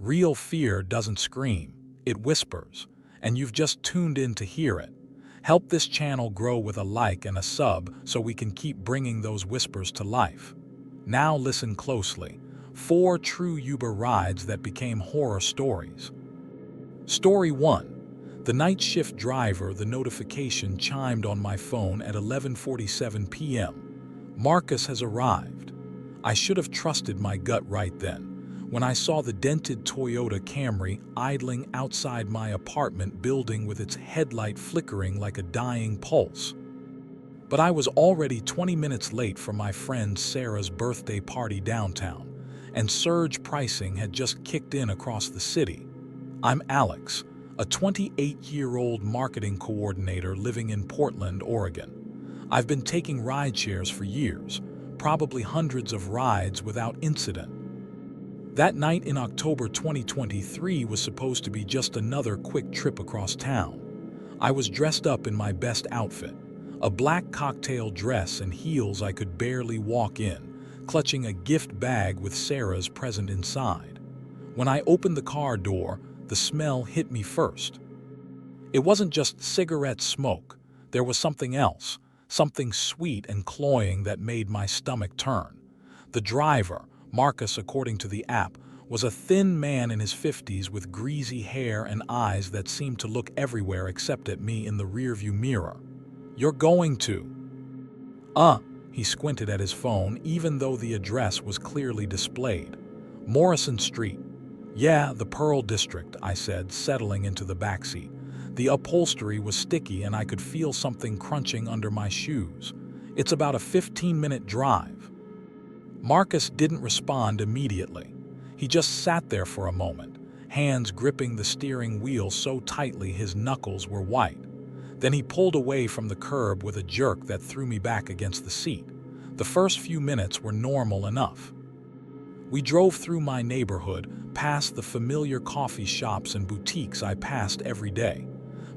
Real fear doesn't scream, it whispers, and you've just tuned in to hear it. Help this channel grow with a like and a sub so we can keep bringing those whispers to life. Now listen closely. 4 true Uber rides that became horror stories. Story 1. The night shift driver. The notification chimed on my phone at 11:47 p.m. Marcus has arrived. I should have trusted my gut right then, when I saw the dented Toyota Camry idling outside my apartment building with its headlight flickering like a dying pulse. But I was already 20 minutes late for my friend Sarah's birthday party downtown, and surge pricing had just kicked in across the city. I'm Alex, a 28-year-old marketing coordinator living in Portland, Oregon. I've been taking rideshares for years, probably hundreds of rides without incident. That night in October 2023 was supposed to be just another quick trip across town. I was dressed up in my best outfit, a black cocktail dress and heels I could barely walk in, clutching a gift bag with Sarah's present inside. When I opened the car door, the smell hit me first. It wasn't just cigarette smoke. There was something else, something sweet and cloying that made my stomach turn. The driver, Marcus according to the app, was a thin man in his 50s with greasy hair and eyes that seemed to look everywhere except at me in the rearview mirror. "You're going to..." He squinted at his phone even though the address was clearly displayed. "Morrison Street." "Yeah, the Pearl District," I said, settling into the backseat. The upholstery was sticky and I could feel something crunching under my shoes. "It's about a 15-minute drive." Marcus didn't respond immediately. He just sat there for a moment, hands gripping the steering wheel so tightly his knuckles were white. Then he pulled away from the curb with a jerk that threw me back against the seat. The first few minutes were normal enough. We drove through my neighborhood, past the familiar coffee shops and boutiques I passed every day.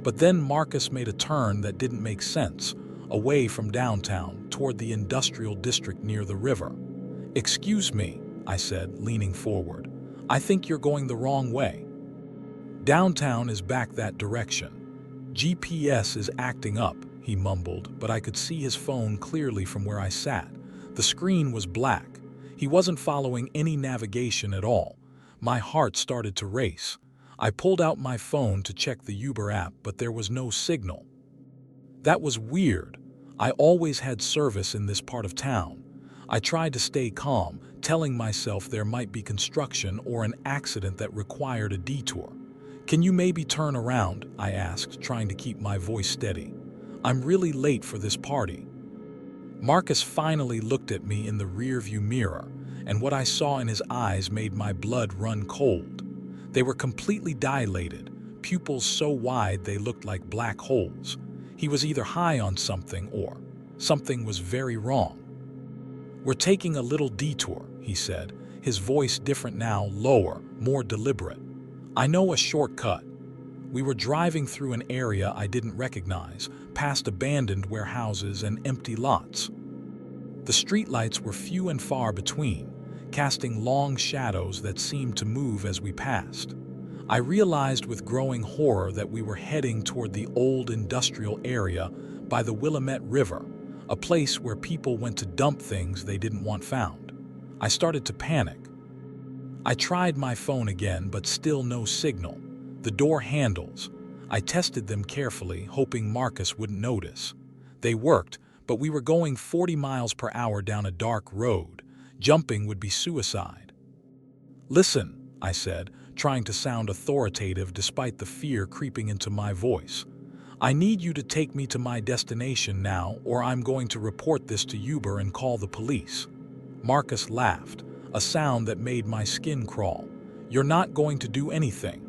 But then Marcus made a turn that didn't make sense, away from downtown, toward the industrial district near the river. "Excuse me," I said, leaning forward. "I think you're going the wrong way." "Downtown is back that direction. GPS is acting up," he mumbled, but I could see his phone clearly from where I sat. The screen was black. He wasn't following any navigation at all. My heart started to race. I pulled out my phone to check the Uber app, but there was no signal. That was weird. I always had service in this part of town. I tried to stay calm, telling myself there might be construction or an accident that required a detour. "Can you maybe turn around?" I asked, trying to keep my voice steady. "I'm really late for this party." Marcus finally looked at me in the rearview mirror, and what I saw in his eyes made my blood run cold. They were completely dilated, pupils so wide they looked like black holes. He was either high on something or something was very wrong. "We're taking a little detour," he said, his voice different now, lower, more deliberate. "I know a shortcut." We were driving through an area I didn't recognize, past abandoned warehouses and empty lots. The streetlights were few and far between, casting long shadows that seemed to move as we passed. I realized with growing horror that we were heading toward the old industrial area by the Willamette River, a place where people went to dump things they didn't want found. I started to panic. I tried my phone again, but still no signal. The door handles. I tested them carefully, hoping Marcus wouldn't notice. They worked, but we were going 40 miles per hour down a dark road. Jumping would be suicide. "Listen," I said, trying to sound authoritative despite the fear creeping into my voice. "I need you to take me to my destination now, or I'm going to report this to Uber and call the police." Marcus laughed, a sound that made my skin crawl. "You're not going to do anything."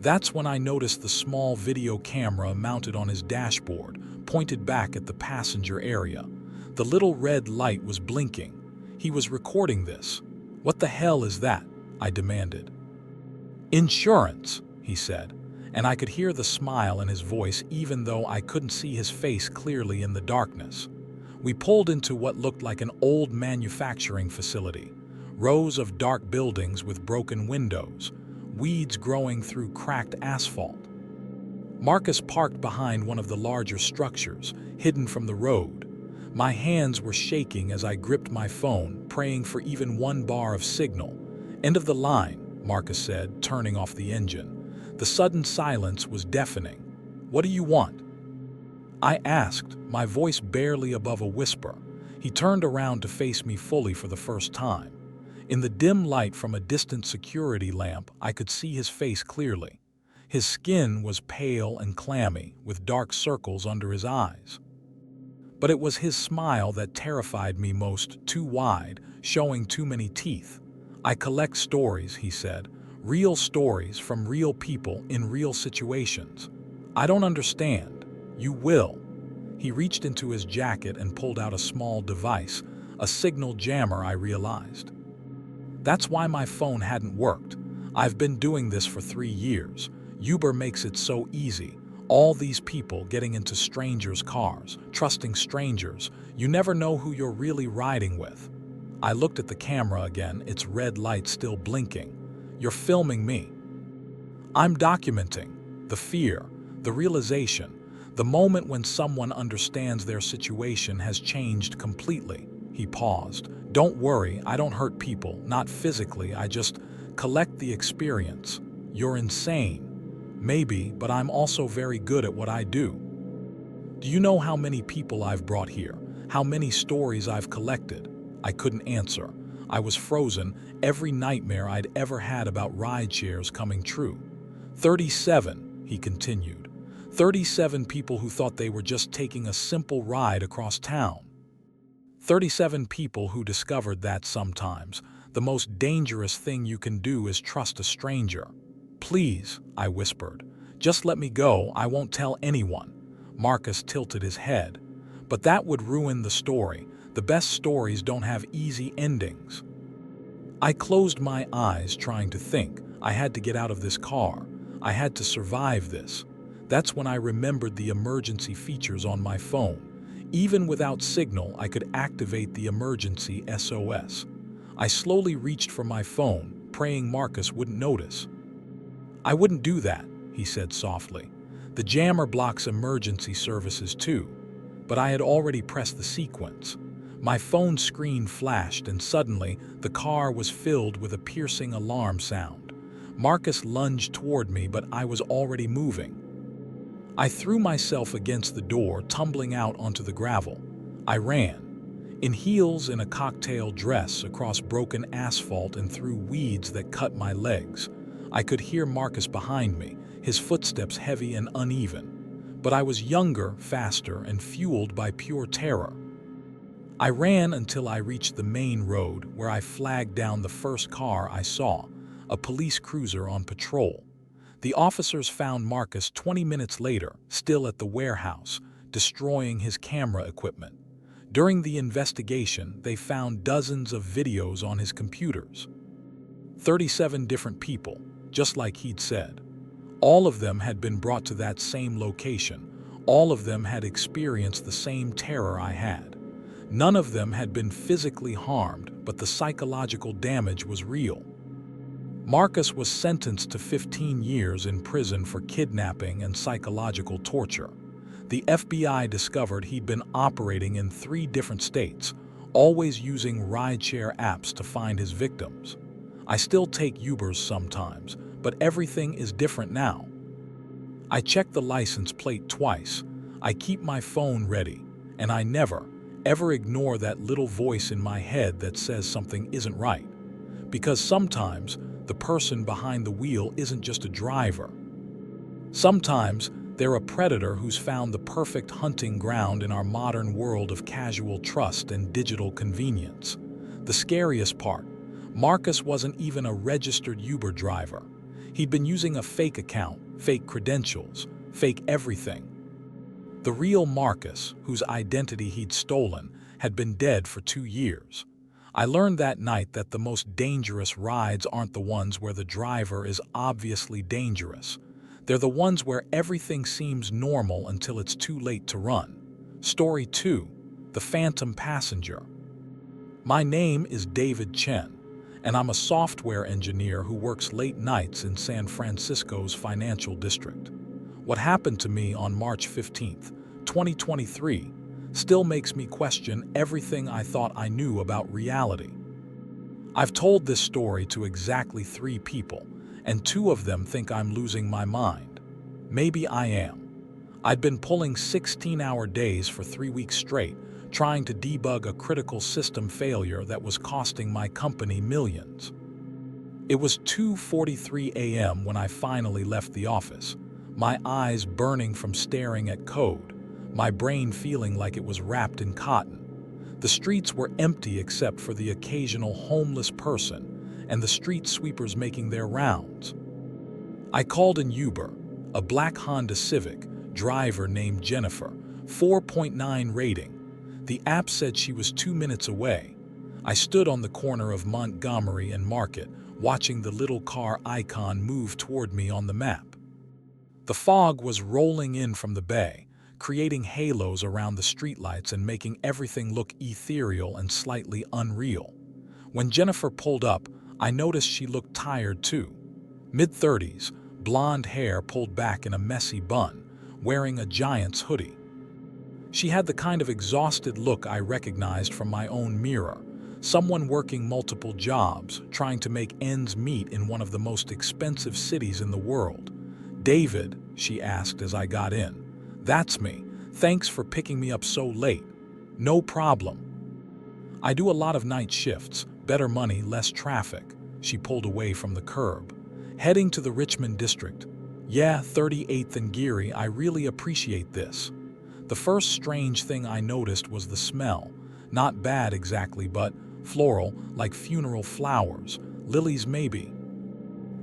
That's when I noticed the small video camera mounted on his dashboard, pointed back at the passenger area. The little red light was blinking. He was recording this. "What the hell is that?" I demanded. "Insurance," he said, and I could hear the smile in his voice even though I couldn't see his face clearly in the darkness. We pulled into what looked like an old manufacturing facility. rows of dark buildings with broken windows, weeds growing through cracked asphalt. Marcus parked behind one of the larger structures, hidden from the road. My hands were shaking as I gripped my phone, praying for even one bar of signal. "End of the line," Marcus said, turning off the engine. The sudden silence was deafening. "What do you want?" I asked, my voice barely above a whisper. He turned around to face me fully for the first time. In the dim light from a distant security lamp, I could see his face clearly. His skin was pale and clammy, with dark circles under his eyes. But it was his smile that terrified me most, too wide, showing too many teeth. "I collect stories," he said, "real stories from real people in real situations. I don't understand. You will." He reached into his jacket and pulled out a small device, a signal jammer, I realized. That's why my phone hadn't worked. I've been doing this for 3 years. Uber makes it so easy. All these people getting into strangers' cars, trusting strangers. You never know who you're really riding with. I looked at the camera again, its red light still blinking. "You're filming me." "I'm documenting the fear, the realization, the moment when someone understands their situation has changed completely." He paused. "Don't worry, I don't hurt people, not physically, I just collect the experience. You're insane. Maybe, but I'm also very good at what I do. Do you know how many people I've brought here? How many stories I've collected?" I couldn't answer. I was frozen, every nightmare I'd ever had about ride shares coming true. 37, he continued. 37 people who thought they were just taking a simple ride across town. 37 people who discovered that sometimes the most dangerous thing you can do is trust a stranger. "Please," I whispered, "just let me go, I won't tell anyone." Marcus tilted his head. "But that would ruin the story. The best stories don't have easy endings." I closed my eyes, trying to think. I had to get out of this car. I had to survive this. That's when I remembered the emergency features on my phone. Even without signal, I could activate the emergency SOS. I slowly reached for my phone, praying Marcus wouldn't notice. "I wouldn't do that," he said softly. "The jammer blocks emergency services too." But I had already pressed the sequence. My phone screen flashed, and suddenly the car was filled with a piercing alarm sound. Marcus lunged toward me, but I was already moving. I threw myself against the door, tumbling out onto the gravel. I ran. In heels, in a cocktail dress, across broken asphalt and through weeds that cut my legs. I could hear Marcus behind me, his footsteps heavy and uneven. But I was younger, faster, and fueled by pure terror. I ran until I reached the main road, where I flagged down the first car I saw, a police cruiser on patrol. The officers found Marcus 20 minutes later, still at the warehouse, destroying his camera equipment. During the investigation, they found dozens of videos on his computers. 37 different people, just like he'd said. All of them had been brought to that same location. All of them had experienced the same terror I had. None of them had been physically harmed, but the psychological damage was real. Marcus was sentenced to 15 years in prison for kidnapping and psychological torture. The FBI discovered he'd been operating in 3 different states, always using rideshare apps to find his victims. I still take Ubers sometimes, but everything is different now. I check the license plate twice. I keep my phone ready, and I never, ever ignore that little voice in my head that says something isn't right. Because sometimes the person behind the wheel isn't just a driver. Sometimes they're a predator who's found the perfect hunting ground in our modern world of casual trust and digital convenience. The scariest part, Marcus wasn't even a registered Uber driver. He'd been using a fake account, fake credentials, fake everything. The real Marcus, whose identity he'd stolen, had been dead for 2 years. I learned that night that the most dangerous rides aren't the ones where the driver is obviously dangerous. They're the ones where everything seems normal until it's too late to run. Story 2. The Phantom Passenger. My name is David Chen, and I'm a software engineer who works late nights in San Francisco's financial district. What happened to me on March 15th, 2023, still makes me question everything I thought I knew about reality. I've told this story to exactly 3 people, and 2 of them think I'm losing my mind. Maybe I am. I'd been pulling 16-hour days for 3 weeks straight, trying to debug a critical system failure that was costing my company millions. It was 2:43 a.m. when I finally left the office, my eyes burning from staring at code, my brain feeling like it was wrapped in cotton. The streets were empty except for the occasional homeless person and the street sweepers making their rounds. I called an Uber, a black Honda Civic, driver named Jennifer, 4.9 rating. The app said she was 2 minutes away. I stood on the corner of Montgomery and Market, watching the little car icon move toward me on the map. The fog was rolling in from the bay, creating halos around the streetlights and making everything look ethereal and slightly unreal. When Jennifer pulled up, I noticed she looked tired too. Mid-30s, blonde hair pulled back in a messy bun, wearing a Giants hoodie. She had the kind of exhausted look I recognized from my own mirror, someone working multiple jobs, trying to make ends meet in one of the most expensive cities in the world. "David," she asked as I got in. "That's me. Thanks for picking me up so late." "No problem. I do a lot of night shifts, better money, less traffic." She pulled away from the curb. "Heading to the Richmond district." "Yeah, 38th and Geary, I really appreciate this." The first strange thing I noticed was the smell. Not bad exactly, but floral, like funeral flowers, lilies maybe.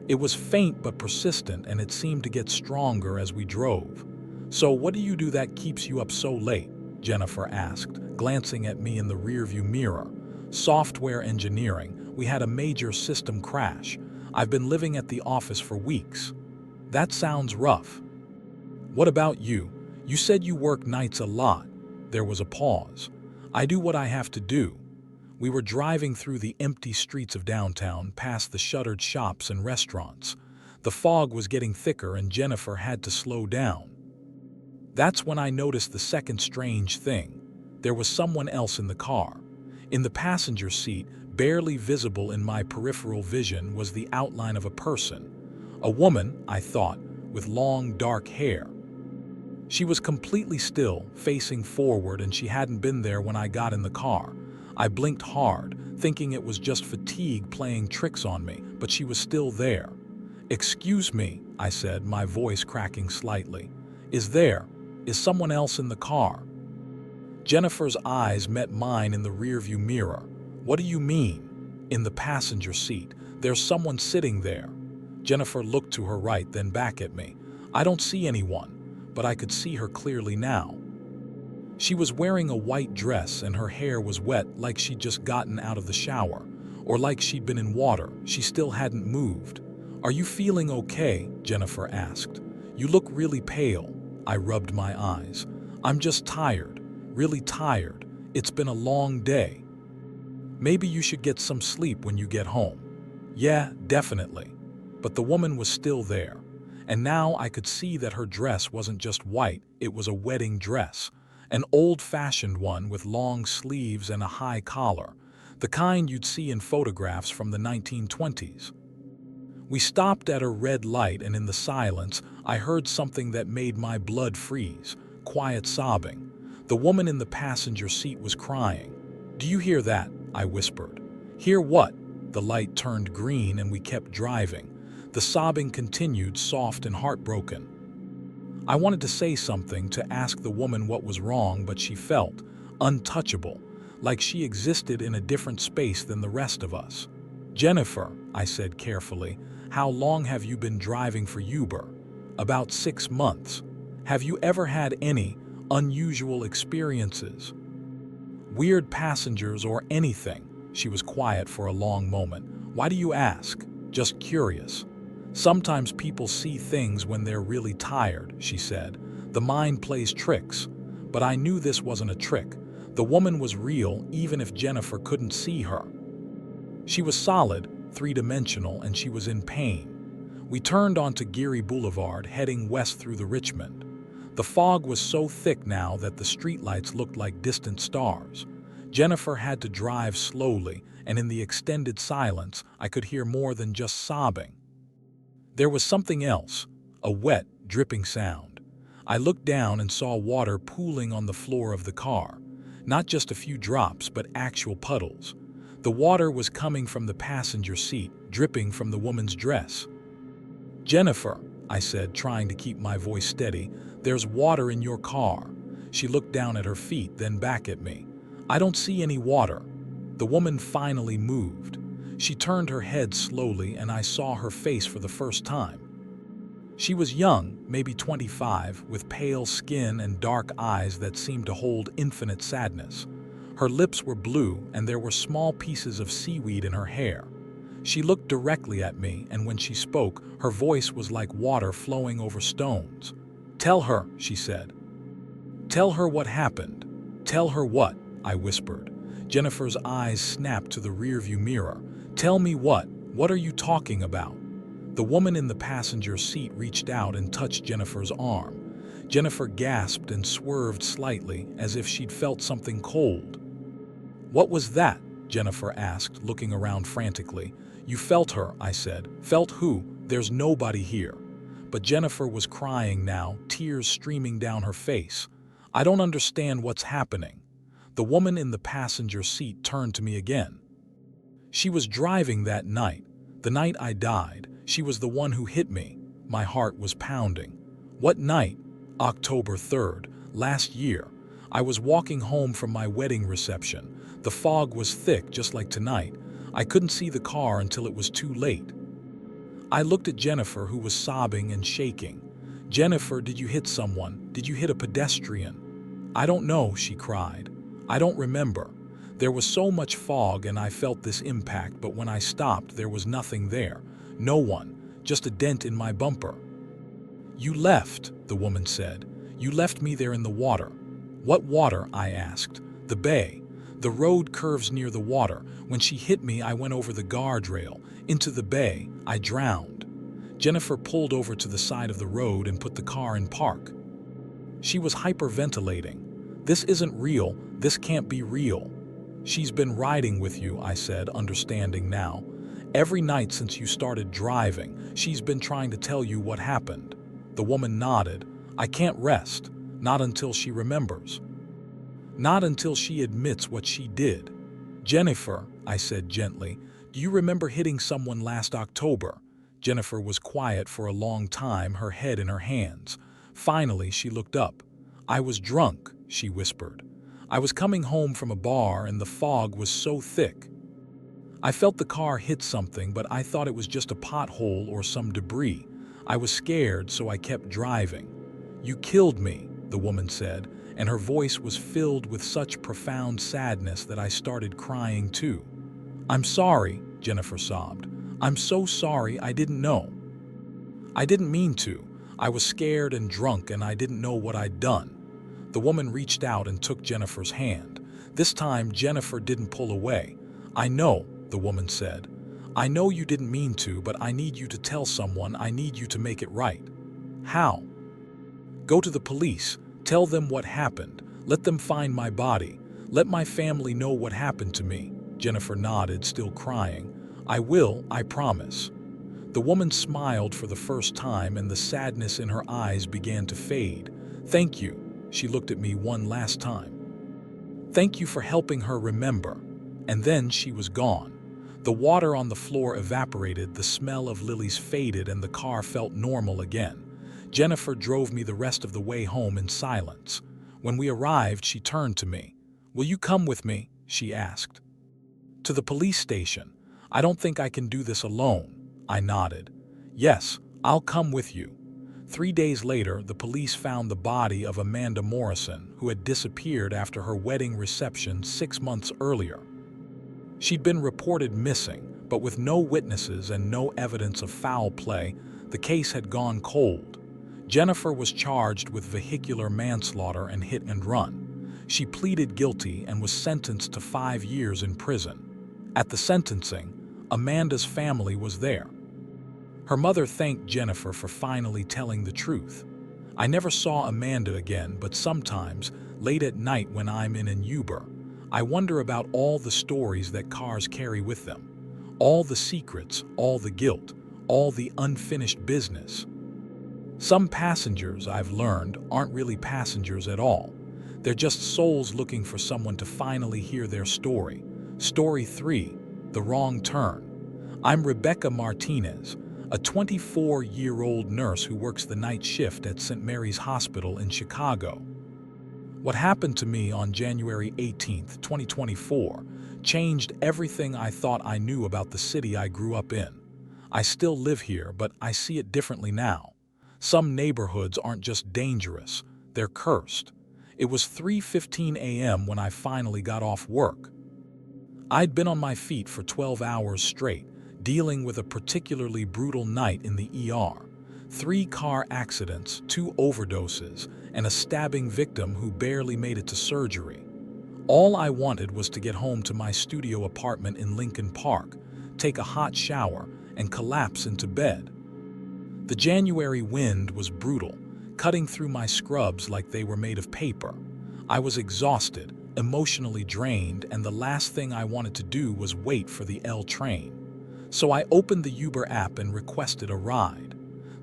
It was faint but persistent, and it seemed to get stronger as we drove. "So what do you do that keeps you up so late?" Jennifer asked, glancing at me in the rearview mirror. "Software engineering. We had a major system crash. I've been living at the office for weeks." "That sounds rough. What about you? You said you work nights a lot." There was a pause. "I do what I have to do." We were driving through the empty streets of downtown, past the shuttered shops and restaurants. The fog was getting thicker and Jennifer had to slow down. That's when I noticed the second strange thing. There was someone else in the car. In the passenger seat, barely visible in my peripheral vision, was the outline of a person. A woman, I thought, with long, dark hair. She was completely still, facing forward, and she hadn't been there when I got in the car. I blinked hard, thinking it was just fatigue playing tricks on me, but she was still there. "Excuse me," I said, my voice cracking slightly. Is someone else in the car?" Jennifer's eyes met mine in the rearview mirror. "What do you mean?" "In the passenger seat. There's someone sitting there." Jennifer looked to her right, then back at me. "I don't see anyone," but I could see her clearly now. She was wearing a white dress and her hair was wet, like she'd just gotten out of the shower, or like she'd been in water. She still hadn't moved. "Are you feeling okay?" Jennifer asked. "You look really pale." I rubbed my eyes. "I'm just tired, really tired. It's been a long day." "Maybe you should get some sleep when you get home." "Yeah, definitely." But the woman was still there. And now I could see that her dress wasn't just white, it was a wedding dress. An old-fashioned one with long sleeves and a high collar, the kind you'd see in photographs from the 1920s. We stopped at a red light, and in the silence, I heard something that made my blood freeze: quiet sobbing. The woman in the passenger seat was crying. "Do you hear that?" I whispered. "Hear what?" The light turned green and we kept driving. The sobbing continued, soft and heartbroken. I wanted to say something, to ask the woman what was wrong, but she felt untouchable, like she existed in a different space than the rest of us. "Jennifer," I said carefully, "how long have you been driving for Uber?" "About 6 months. Have you ever had any unusual experiences? Weird passengers or anything?" She was quiet for a long moment. "Why do you ask?" "Just curious." "Sometimes people see things when they're really tired," she said. "The mind plays tricks." But I knew this wasn't a trick. The woman was real, even if Jennifer couldn't see her. She was solid, three-dimensional, and she was in pain. We turned onto Geary Boulevard, heading west through the Richmond. The fog was so thick now that the streetlights looked like distant stars. Jennifer had to drive slowly, and in the extended silence, I could hear more than just sobbing. There was something else, a wet, dripping sound. I looked down and saw water pooling on the floor of the car. Not just a few drops, but actual puddles. The water was coming from the passenger seat, dripping from the woman's dress. "Jennifer," I said, trying to keep my voice steady, "there's water in your car." She looked down at her feet, then back at me. "I don't see any water." The woman finally moved. She turned her head slowly, and I saw her face for the first time. She was young, maybe 25, with pale skin and dark eyes that seemed to hold infinite sadness. Her lips were blue, and there were small pieces of seaweed in her hair. She looked directly at me, and when she spoke, her voice was like water flowing over stones. "Tell her," she said. "Tell her what happened." "Tell her what?" I whispered. Jennifer's eyes snapped to the rearview mirror. "Tell me what? What are you talking about?" The woman in the passenger seat reached out and touched Jennifer's arm. Jennifer gasped and swerved slightly, as if she'd felt something cold. "What was that?" Jennifer asked, looking around frantically. "You felt her," I said. "Felt who? There's nobody here." But Jennifer was crying now, tears streaming down her face. "I don't understand what's happening." The woman in the passenger seat turned to me again. "She was driving that night. The night I died. She was the one who hit me." My heart was pounding. "What night?" "October 3rd, last year. I was walking home from my wedding reception. The fog was thick, just like tonight. I couldn't see the car until it was too late." I looked at Jennifer, who was sobbing and shaking. "Jennifer, did you hit someone? Did you hit a pedestrian?" "I don't know," she cried. "I don't remember. There was so much fog and I felt this impact, but when I stopped, there was nothing there. No one, just a dent in my bumper." "You left," the woman said. "You left me there in the water." "What water?" I asked. "The bay. The road curves near the water. When she hit me, I went over the guardrail, into the bay. I drowned." Jennifer pulled over to the side of the road and put the car in park. She was hyperventilating. "This isn't real. This can't be real." "She's been riding with you," I said, understanding now. "Every night since you started driving, she's been trying to tell you what happened." The woman nodded. "I can't rest. Not until she remembers. Not until she admits what she did." "Jennifer," I said gently, "do you remember hitting someone last October?" Jennifer was quiet for a long time, her head in her hands. Finally, she looked up. "I was drunk," she whispered. "I was coming home from a bar and the fog was so thick. I felt the car hit something, but I thought it was just a pothole or some debris. I was scared, so I kept driving." "You killed me," the woman said, and her voice was filled with such profound sadness that I started crying too. "I'm sorry," Jennifer sobbed. "I'm so sorry, I didn't know. I didn't mean to. I was scared and drunk and I didn't know what I'd done." The woman reached out and took Jennifer's hand. This time, Jennifer didn't pull away. "I know," the woman said. "I know you didn't mean to, but I need you to tell someone. I need you to make it right." "How?" "Go to the police. Tell them what happened. Let them find my body. Let my family know what happened to me." Jennifer nodded, still crying. "I will, I promise." The woman smiled for the first time and the sadness in her eyes began to fade. "Thank you." She looked at me one last time. "Thank you for helping her remember." And then she was gone. The water on the floor evaporated, the smell of lilies faded, and the car felt normal again. Jennifer drove me the rest of the way home in silence. When we arrived, she turned to me. "Will you come with me?" she asked. "To the police station. I don't think I can do this alone." I nodded. "Yes, I'll come with you." 3 days later, the police found the body of Amanda Morrison, who had disappeared after her wedding reception 6 months earlier. She'd been reported missing, but with no witnesses and no evidence of foul play, the case had gone cold. Jennifer was charged with vehicular manslaughter and hit and run. She pleaded guilty and was sentenced to 5 years in prison. At the sentencing, Amanda's family was there. Her mother thanked Jennifer for finally telling the truth. I never saw Amanda again, but sometimes, late at night when I'm in an Uber, I wonder about all the stories that cars carry with them. All the secrets, all the guilt, all the unfinished business. Some passengers, I've learned, aren't really passengers at all. They're just souls looking for someone to finally hear their story. Story 3, The Wrong Turn. I'm Rebecca Martinez, a 24-year-old nurse who works the night shift at St. Mary's Hospital in Chicago. What happened to me on January 18, 2024, changed everything I thought I knew about the city I grew up in. I still live here, but I see it differently now. Some neighborhoods aren't just dangerous, they're cursed. It was 3:15 a.m. when I finally got off work. I'd been on my feet for 12 hours straight, dealing with a particularly brutal night in the ER. 3 car accidents, 2 overdoses, and a stabbing victim who barely made it to surgery. All I wanted was to get home to my studio apartment in Lincoln Park, take a hot shower, and collapse into bed. The January wind was brutal, cutting through my scrubs like they were made of paper. I was exhausted, emotionally drained, and the last thing I wanted to do was wait for the L train. So I opened the Uber app and requested a ride.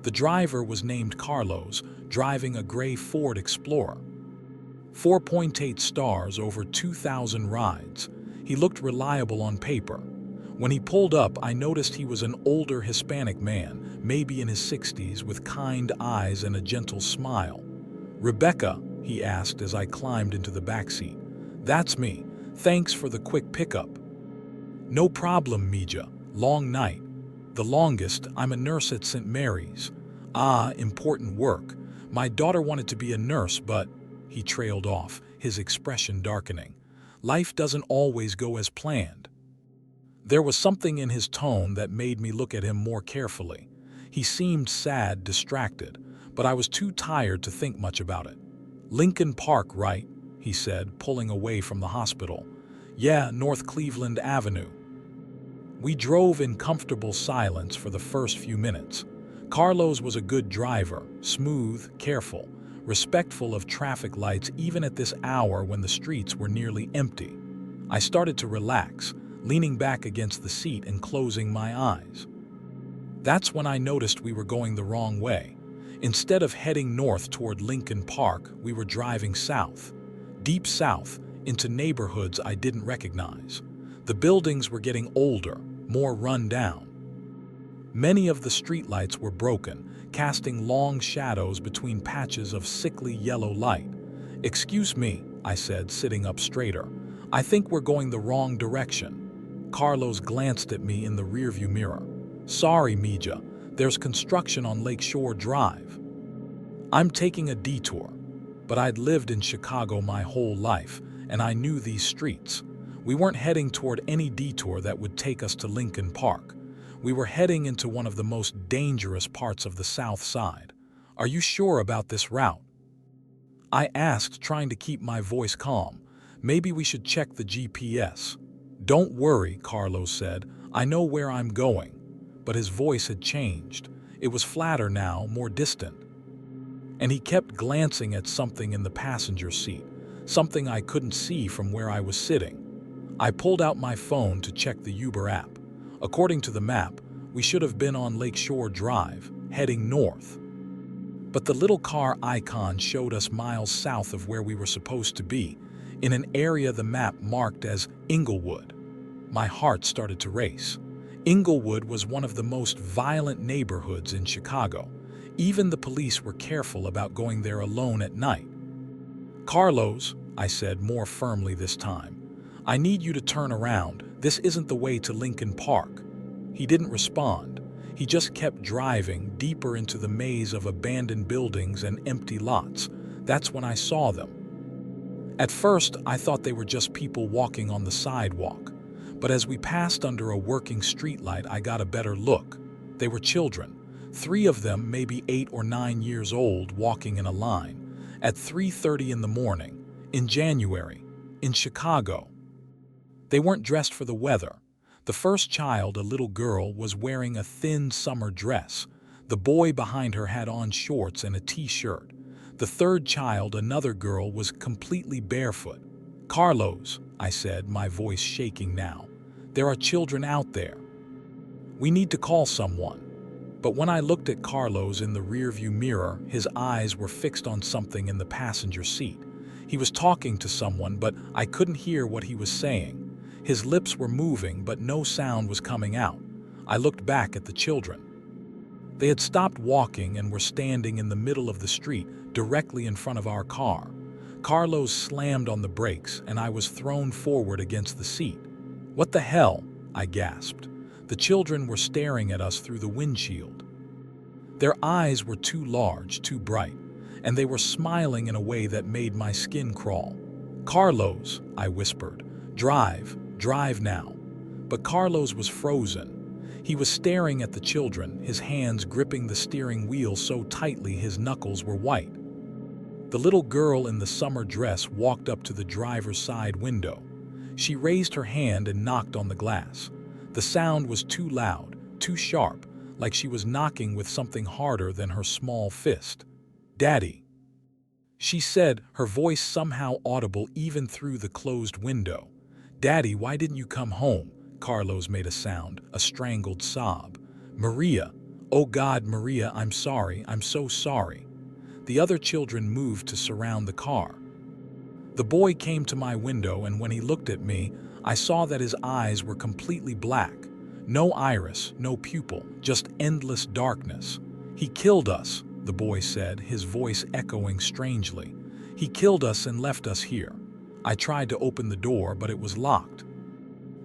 The driver was named Carlos, driving a gray Ford Explorer. 4.8 stars over 2,000 rides. He looked reliable on paper. When he pulled up, I noticed he was an older Hispanic man, maybe in his 60s, with kind eyes and a gentle smile. "Rebecca," he asked as I climbed into the backseat. "That's me. Thanks for the quick pickup." "No problem, Mija. Long night." "The longest. I'm a nurse at St. Mary's." "Ah, important work. My daughter wanted to be a nurse, but—" He trailed off, his expression darkening. Life doesn't always go as planned. There was something in his tone that made me look at him more carefully. He seemed sad, distracted, but I was too tired to think much about it. "Lincoln Park, right?" he said, pulling away from the hospital. "Yeah, North Cleveland Avenue." We drove in comfortable silence for the first few minutes. Carlos was a good driver, smooth, careful, respectful of traffic lights even at this hour when the streets were nearly empty. I started to relax, leaning back against the seat and closing my eyes. That's when I noticed we were going the wrong way. Instead of heading north toward Lincoln Park, we were driving south, deep south, into neighborhoods I didn't recognize. The buildings were getting older, more run down. Many of the streetlights were broken, casting long shadows between patches of sickly yellow light. "Excuse me," I said, sitting up straighter. "I think we're going the wrong direction." Carlos glanced at me in the rearview mirror. "Sorry, Mija. There's construction on Lakeshore Drive." I'm taking a detour, but I'd lived in Chicago my whole life, and I knew these streets. We weren't heading toward any detour that would take us to Lincoln Park. We were heading into one of the most dangerous parts of the South Side. "Are you sure about this route?" I asked, trying to keep my voice calm. "Maybe we should check the GPS." "Don't worry," Carlos said. "I know where I'm going." But his voice had changed. It was flatter now, more distant. And he kept glancing at something in the passenger seat, something I couldn't see from where I was sitting. I pulled out my phone to check the Uber app. According to the map, we should have been on Lakeshore Drive, heading north. But the little car icon showed us miles south of where we were supposed to be, in an area the map marked as Inglewood. My heart started to race. Inglewood was one of the most violent neighborhoods in Chicago. Even the police were careful about going there alone at night. "Carlos," I said more firmly this time, "I need you to turn around. This isn't the way to Lincoln Park." He didn't respond. He just kept driving deeper into the maze of abandoned buildings and empty lots. That's when I saw them. At first, I thought they were just people walking on the sidewalk. But as we passed under a working streetlight, I got a better look. They were children. 3 of them, maybe 8 or 9 years old, walking in a line. At 3:30 in the morning, in January, in Chicago. They weren't dressed for the weather. The first child, a little girl, was wearing a thin summer dress. The boy behind her had on shorts and a t-shirt. The third child, another girl, was completely barefoot. "Carlos," I said, my voice shaking now, "there are children out there. We need to call someone." But when I looked at Carlos in the rearview mirror, his eyes were fixed on something in the passenger seat. He was talking to someone, but I couldn't hear what he was saying. His lips were moving, but no sound was coming out. I looked back at the children. They had stopped walking and were standing in the middle of the street, directly in front of our car. Carlos slammed on the brakes, and I was thrown forward against the seat. "What the hell?" I gasped. The children were staring at us through the windshield. Their eyes were too large, too bright, and they were smiling in a way that made my skin crawl. "Carlos," I whispered, "drive now." But Carlos was frozen. He was staring at the children, his hands gripping the steering wheel so tightly his knuckles were white. The little girl in the summer dress walked up to the driver's side window. She raised her hand and knocked on the glass. The sound was too loud, too sharp, like she was knocking with something harder than her small fist. "Daddy," she said, her voice somehow audible even through the closed window. "Daddy, why didn't you come home?" Carlos made a sound, a strangled sob. "Maria, oh God, Maria, I'm sorry, I'm so sorry." The other children moved to surround the car. The boy came to my window, and when he looked at me, I saw that his eyes were completely black. No iris, no pupil, just endless darkness. "He killed us," the boy said, his voice echoing strangely. "He killed us and left us here." I tried to open the door, but it was locked.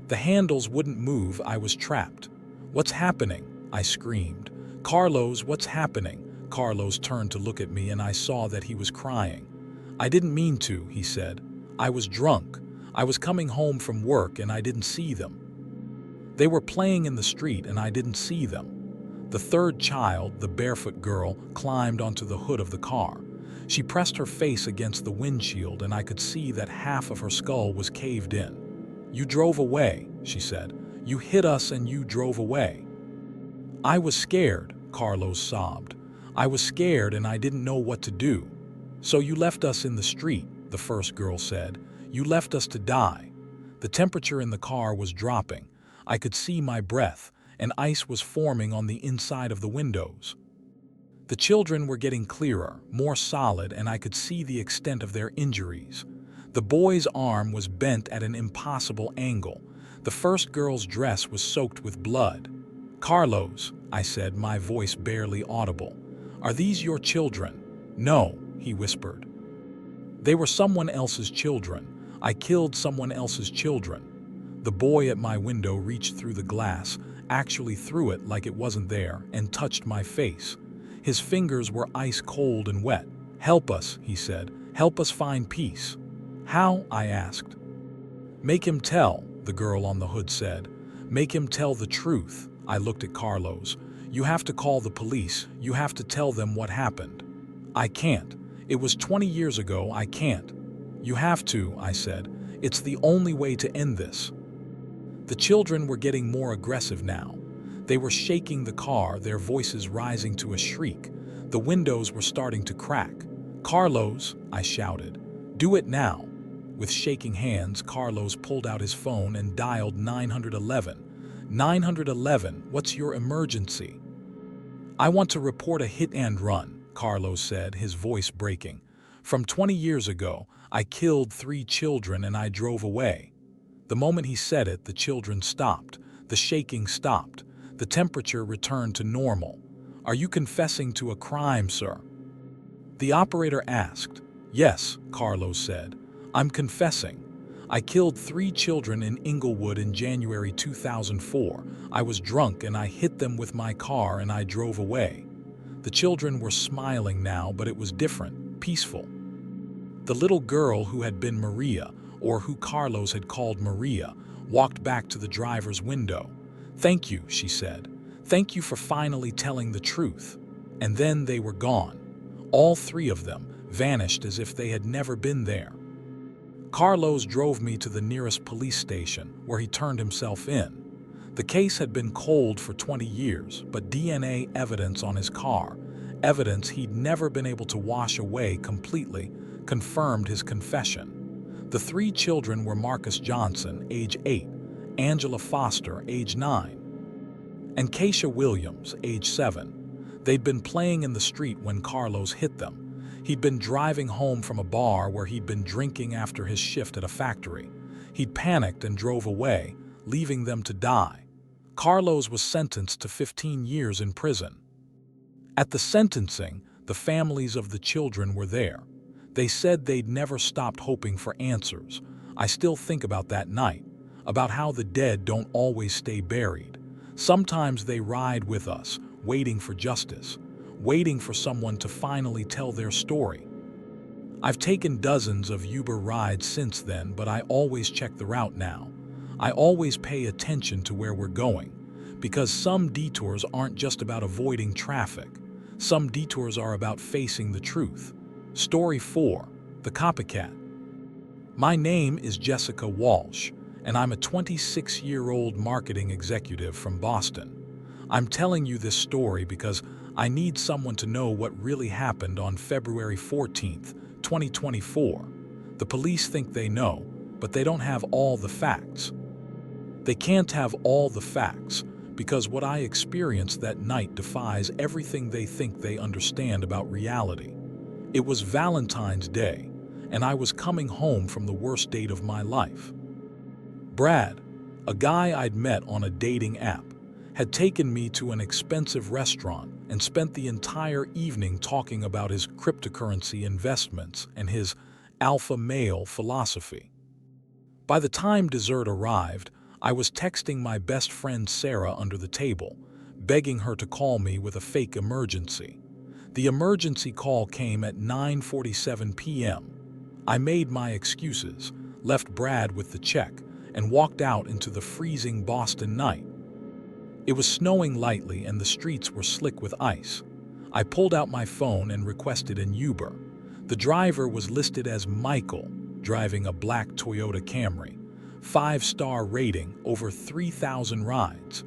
The handles wouldn't move, I was trapped. "What's happening?" I screamed. "Carlos, what's happening?" Carlos turned to look at me, and I saw that he was crying. "I didn't mean to," he said. "I was drunk. I was coming home from work and I didn't see them. They were playing in the street and I didn't see them." The third child, the barefoot girl, climbed onto the hood of the car. She pressed her face against the windshield, and I could see that half of her skull was caved in. "You drove away," she said. "You hit us and you drove away." "I was scared," Carlos sobbed. "I was scared and I didn't know what to do." "So you left us in the street," the first girl said. "You left us to die." The temperature in the car was dropping. I could see my breath, and ice was forming on the inside of the windows. The children were getting clearer, more solid, and I could see the extent of their injuries. The boy's arm was bent at an impossible angle. The first girl's dress was soaked with blood. "Carlos," I said, my voice barely audible, "are these your children?" "No," he whispered. "They were someone else's children. I killed someone else's children." The boy at my window reached through the glass, actually threw it like it wasn't there, and touched my face. His fingers were ice cold and wet. "Help us," he said. "Help us find peace." "How?" I asked. "Make him tell," the girl on the hood said. "Make him tell the truth." I looked at Carlos. "You have to call the police. You have to tell them what happened." "I can't. It was 20 years ago. I can't." "You have to," I said. "It's the only way to end this." The children were getting more aggressive now. They were shaking the car, their voices rising to a shriek. The windows were starting to crack. "Carlos," I shouted, "do it now." With shaking hands, Carlos pulled out his phone and dialed 911. 911, what's your emergency?" "I want to report a hit and run," Carlos said, his voice breaking. "From 20 years ago, I killed 3 children and I drove away." The moment he said it, the children stopped. The shaking stopped. The temperature returned to normal. "Are you confessing to a crime, sir?" The operator asked. "Yes," Carlos said. "I'm confessing. I killed 3 children in Inglewood in January 2004. I was drunk and I hit them with my car and I drove away." The children were smiling now, but it was different, peaceful. The little girl who had been Maria, or who Carlos had called Maria, walked back to the driver's window. "Thank you," she said. "Thank you for finally telling the truth." And then they were gone. All 3 of them vanished as if they had never been there. Carlos drove me to the nearest police station, where he turned himself in. The case had been cold for 20 years, but DNA evidence on his car, evidence he'd never been able to wash away completely, confirmed his confession. The 3 children were Marcus Johnson, age 8, Angela Foster, age 9, and Keisha Williams, age 7. They'd been playing in the street when Carlos hit them. He'd been driving home from a bar where he'd been drinking after his shift at a factory. He'd panicked and drove away, leaving them to die. Carlos was sentenced to 15 years in prison. At the sentencing, the families of the children were there. They said they'd never stopped hoping for answers. I still think about that night, about how the dead don't always stay buried. Sometimes they ride with us, waiting for justice, waiting for someone to finally tell their story. I've taken dozens of Uber rides since then, but I always check the route now. I always pay attention to where we're going, because some detours aren't just about avoiding traffic. Some detours are about facing the truth. Story 4. The Copycat. My name is Jessica Walsh, and I'm a 26-year-old marketing executive from Boston. I'm telling you this story because I need someone to know what really happened on February 14th, 2024. The police think they know, but they don't have all the facts. They can't have all the facts, because what I experienced that night defies everything they think they understand about reality. It was Valentine's Day, and I was coming home from the worst date of my life. Brad, a guy I'd met on a dating app, had taken me to an expensive restaurant and spent the entire evening talking about his cryptocurrency investments and his alpha male philosophy. By the time dessert arrived, I was texting my best friend Sarah under the table, begging her to call me with a fake emergency. The emergency call came at 9:47 p.m. I made my excuses, left Brad with the check, and walked out into the freezing Boston night. It was snowing lightly and the streets were slick with ice. I pulled out my phone and requested an Uber. The driver was listed as Michael, driving a black Toyota Camry. 5-star rating, over 3,000 rides.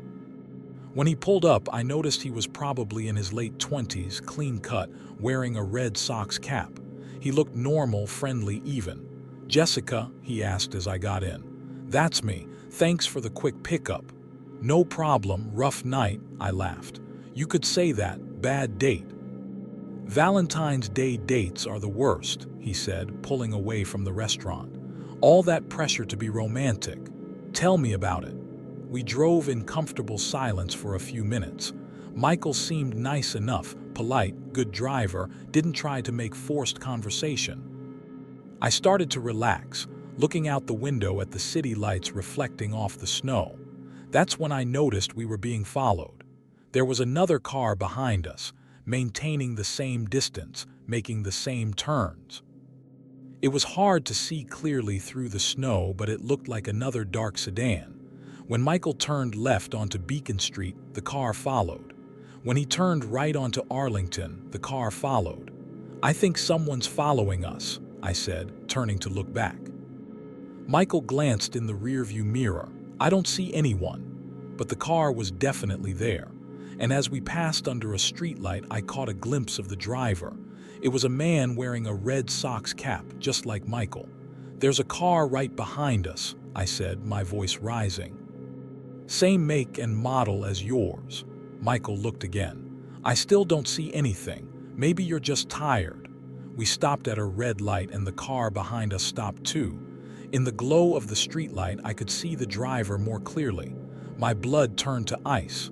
When he pulled up, I noticed he was probably in his late 20s, clean cut, wearing a Red Sox cap. He looked normal, friendly, even. "Jessica?" he asked as I got in. "That's me. Thanks for the quick pickup." "No problem, rough night," I laughed. "You could say that, bad date." "Valentine's Day dates are the worst," he said, pulling away from the restaurant. "All that pressure to be romantic. Tell me about it." We drove in comfortable silence for a few minutes. Michael seemed nice enough, polite, good driver, didn't try to make forced conversation. I started to relax, looking out the window at the city lights reflecting off the snow. That's when I noticed we were being followed. There was another car behind us, maintaining the same distance, making the same turns. It was hard to see clearly through the snow, but it looked like another dark sedan. When Michael turned left onto Beacon Street, the car followed. When he turned right onto Arlington, the car followed. "I think someone's following us," I said, turning to look back. Michael glanced in the rearview mirror. "I don't see anyone." But the car was definitely there. And as we passed under a streetlight, I caught a glimpse of the driver. It was a man wearing a Red Sox cap, just like Michael. "There's a car right behind us," I said, my voice rising. "Same make and model as yours." Michael looked again. "I still don't see anything. Maybe you're just tired." We stopped at a red light and the car behind us stopped too. In the glow of the streetlight, I could see the driver more clearly. My blood turned to ice.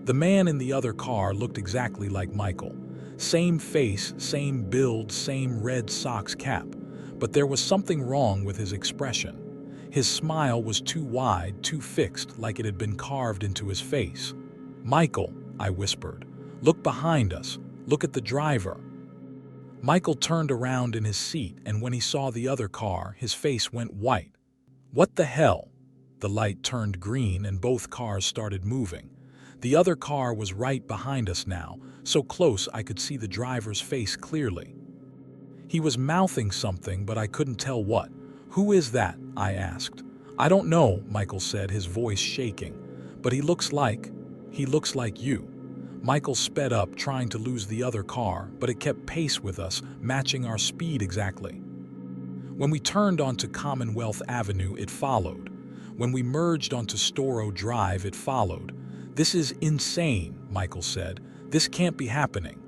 The man in the other car looked exactly like Michael. Same face, same build, same Red Sox cap. But there was something wrong with his expression. His smile was too wide, too fixed, like it had been carved into his face. "Michael," I whispered, "look behind us. Look at the driver." Michael turned around in his seat, and when he saw the other car, his face went white. "What the hell?" The light turned green and both cars started moving. The other car was right behind us now, so close I could see the driver's face clearly. He was mouthing something, but I couldn't tell what. "Who is that?" I asked. "I don't know," Michael said, his voice shaking. But he looks like you. Michael sped up, trying to lose the other car, but it kept pace with us, matching our speed exactly. When we turned onto Commonwealth Avenue, it followed. When we merged onto Storrow Drive, it followed. "This is insane," Michael said. "This can't be happening."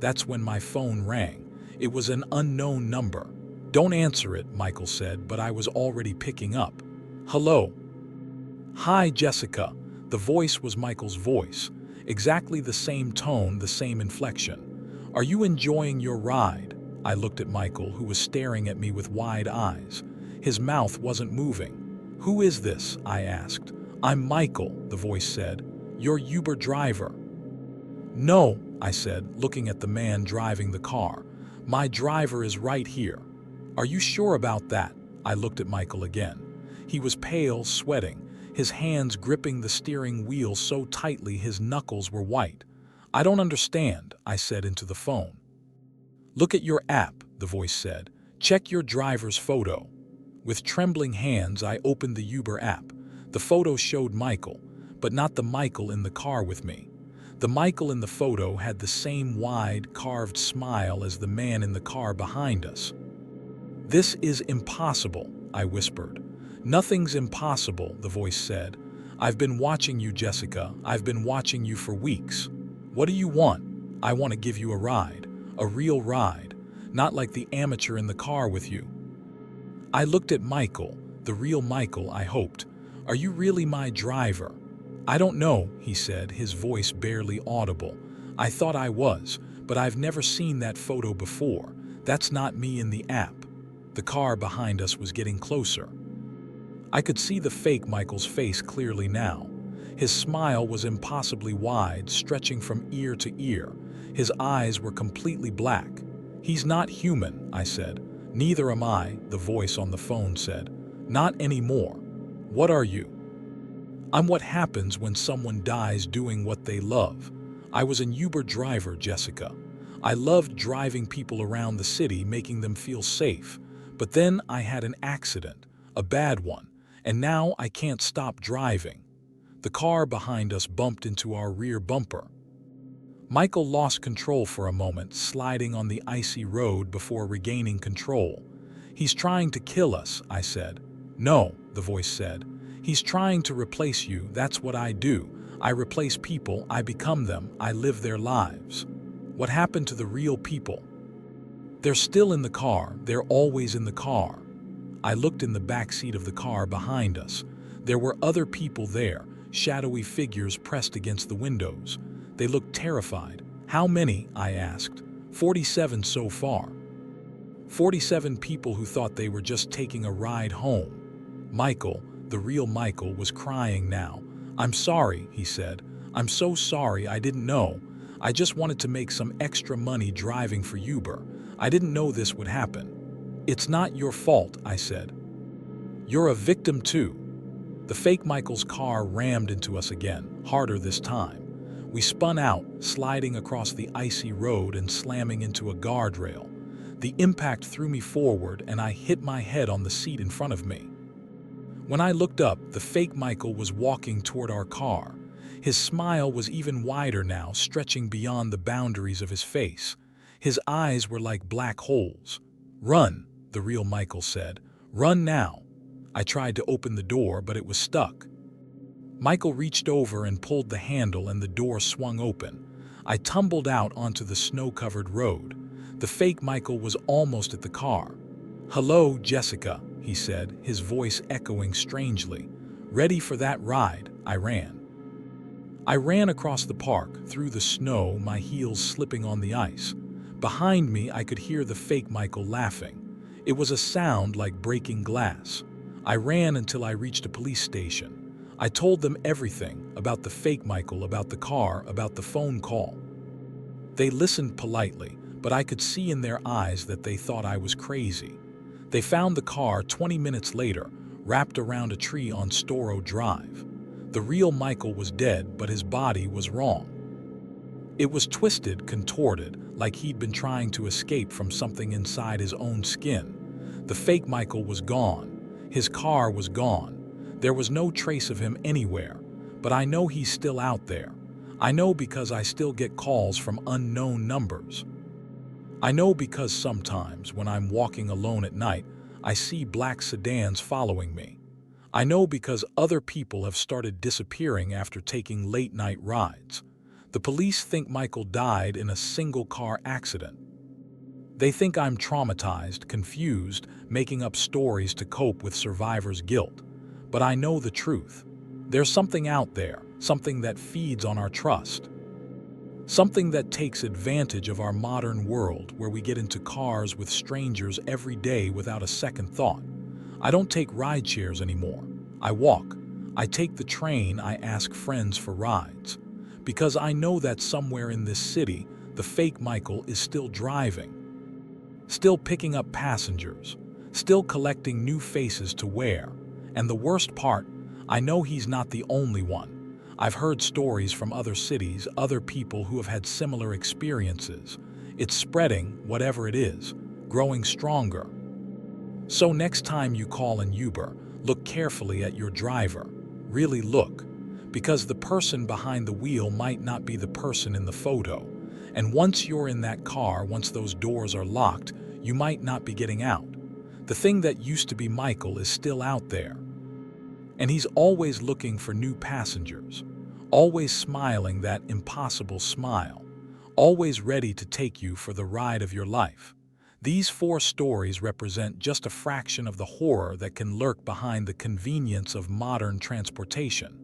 That's when my phone rang. It was an unknown number. "Don't answer it," Michael said, but I was already picking up. "Hello." "Hi, Jessica." The voice was Michael's voice. Exactly the same tone, the same inflection. "Are you enjoying your ride?" I looked at Michael, who was staring at me with wide eyes. His mouth wasn't moving. "Who is this?" I asked. "I'm Michael," the voice said. "Your Uber driver." "No," I said, looking at the man driving the car. "My driver is right here." "Are you sure about that?" I looked at Michael again. He was pale, sweating, his hands gripping the steering wheel so tightly his knuckles were white. "I don't understand," I said into the phone. "Look at your app," the voice said. "Check your driver's photo." With trembling hands, I opened the Uber app. The photo showed Michael, but not the Michael in the car with me. The Michael in the photo had the same wide, carved smile as the man in the car behind us. "This is impossible," I whispered. "Nothing's impossible," the voice said. "I've been watching you, Jessica. I've been watching you for weeks. What do you want?" "I want to give you a ride. A real ride. Not like the amateur in the car with you." I looked at Michael, the real Michael, I hoped. "Are you really my driver?" "I don't know," he said, his voice barely audible. "I thought I was, but I've never seen that photo before. That's not me in the app." The car behind us was getting closer. I could see the fake Michael's face clearly now. His smile was impossibly wide, stretching from ear to ear. His eyes were completely black. "He's not human," I said. "Neither am I," the voice on the phone said. "Not anymore." "What are you?" "I'm what happens when someone dies doing what they love. I was an Uber driver, Jessica. I loved driving people around the city, making them feel safe. But then I had an accident, a bad one, and now I can't stop driving." The car behind us bumped into our rear bumper. Michael lost control for a moment, sliding on the icy road before regaining control. "He's trying to kill us," I said. "No," the voice said. "He's trying to replace you. That's what I do. I replace people, I become them, I live their lives." "What happened to the real people?" "They're still in the car. They're always in the car." I looked in the back seat of the car behind us. There were other people there, shadowy figures pressed against the windows. They looked terrified. "How many?" I asked. 47 so far." 47 people who thought they were just taking a ride home." Michael, the real Michael, was crying now. "I'm sorry," he said. "I'm so sorry, I didn't know. I just wanted to make some extra money driving for Uber. I didn't know this would happen." "It's not your fault," I said. "You're a victim too." The fake Michael's car rammed into us again, harder this time. We spun out, sliding across the icy road and slamming into a guardrail. The impact threw me forward and I hit my head on the seat in front of me. When I looked up, the fake Michael was walking toward our car. His smile was even wider now, stretching beyond the boundaries of his face. His eyes were like black holes. "Run," the real Michael said. "Run now." I tried to open the door, but it was stuck. Michael reached over and pulled the handle and the door swung open. I tumbled out onto the snow-covered road. The fake Michael was almost at the car. "Hello, Jessica," he said, his voice echoing strangely. "Ready for that ride?" I ran. I ran across the park, through the snow, my heels slipping on the ice. Behind me, I could hear the fake Michael laughing. It was a sound like breaking glass. I ran until I reached a police station. I told them everything, about the fake Michael, about the car, about the phone call. They listened politely, but I could see in their eyes that they thought I was crazy. They found the car 20 minutes later, wrapped around a tree on Storrow Drive. The real Michael was dead, but his body was wrong. It was twisted, contorted, like he'd been trying to escape from something inside his own skin. The fake Michael was gone. His car was gone. There was no trace of him anywhere. but I know he's still out there. I know because I still get calls from unknown numbers. I know because sometimes when I'm walking alone at night, I see black sedans following me. I know because other people have started disappearing after taking late-night rides. The police think Michael died in a single-car accident. They think I'm traumatized, confused, making up stories to cope with survivor's guilt. But I know the truth. There's something out there, something that feeds on our trust. Something that takes advantage of our modern world where we get into cars with strangers every day without a second thought. I don't take ride shares anymore. I walk. I take the train. I ask friends for rides. Because I know that somewhere in this city, the fake Michael is still driving. Still picking up passengers. Still collecting new faces to wear. And the worst part, I know he's not the only one. I've heard stories from other cities, other people who have had similar experiences. It's spreading, whatever it is, growing stronger. So next time you call an Uber, look carefully at your driver. Really look. Because the person behind the wheel might not be the person in the photo. And once you're in that car, once those doors are locked, you might not be getting out. The thing that used to be Michael is still out there. And he's always looking for new passengers. Always smiling that impossible smile. Always ready to take you for the ride of your life. These 4 stories represent just a fraction of the horror that can lurk behind the convenience of modern transportation.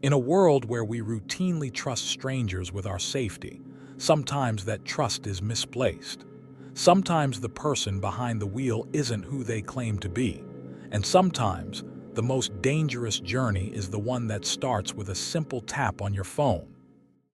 In a world where we routinely trust strangers with our safety, sometimes that trust is misplaced. Sometimes the person behind the wheel isn't who they claim to be. And sometimes the most dangerous journey is the one that starts with a simple tap on your phone.